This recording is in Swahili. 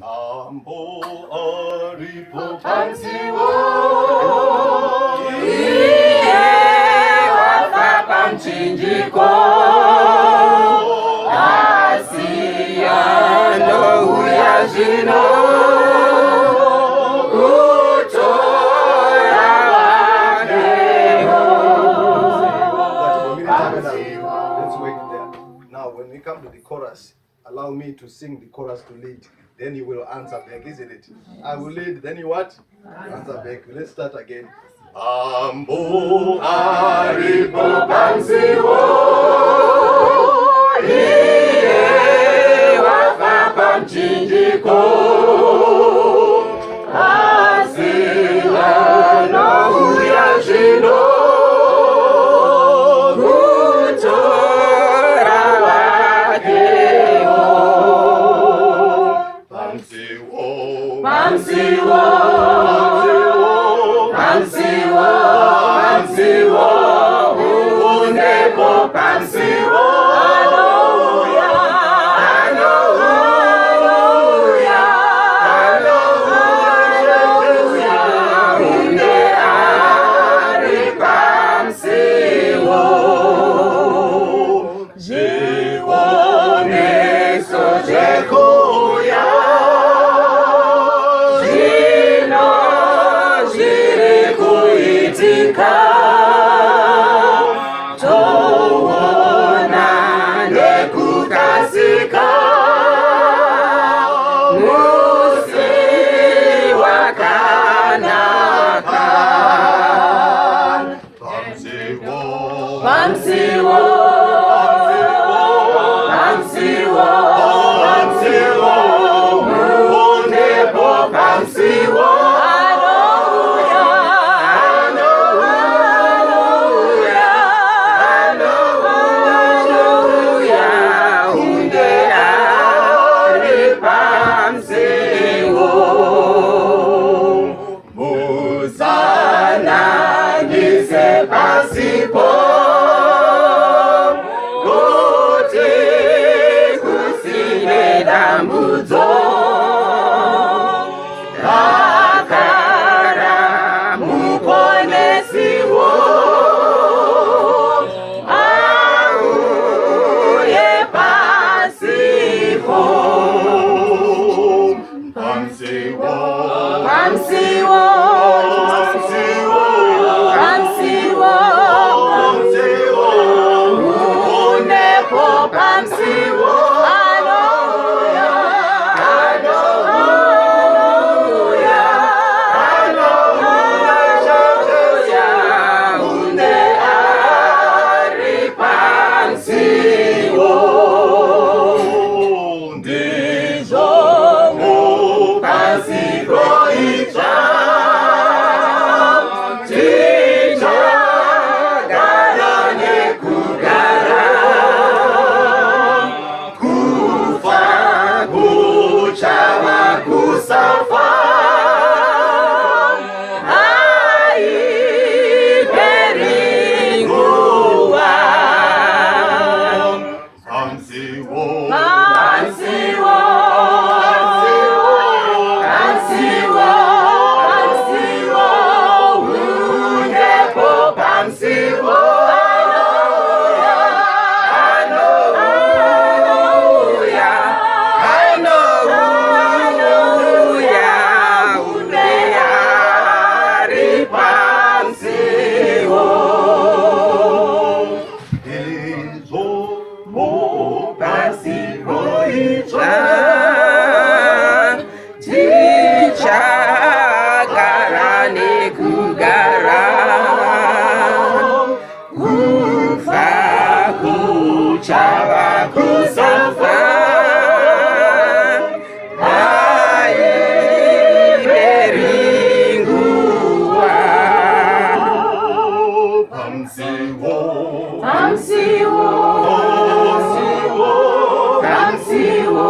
Mambo alipopanziwa iye wafapa mchinjiko asiano uyazino utora wakeho. Let's wait there. Now when we come to the chorus, allow me to sing the chorus to lead. Then you will answer back, isn't it? I will lead, then you what? Answer back. Let's start again. Ambo alipopanziwa iye wafapa mchinjiko asiano uyazino utora wakeho. Pansiwo, unepo pansiwo, hallelujah, hallelujah, hallelujah, une ari pansiwo, jiwone sojekoya. Toona nekukasika musi wakanaka. Pansiwo, unepo pansiwo. Pasipo kuti kusine dambudzo akara muponesiwo auye pasipo. Pansiwo Pansiwo, hallelujah, hallelujah, hallelujah, une ari pansiwo, ndizo mu pansiwo icha, ticha gara nekugara. Chama kusafa ai peringua. Pansiwo, unepo pansiwo. Pansiwo,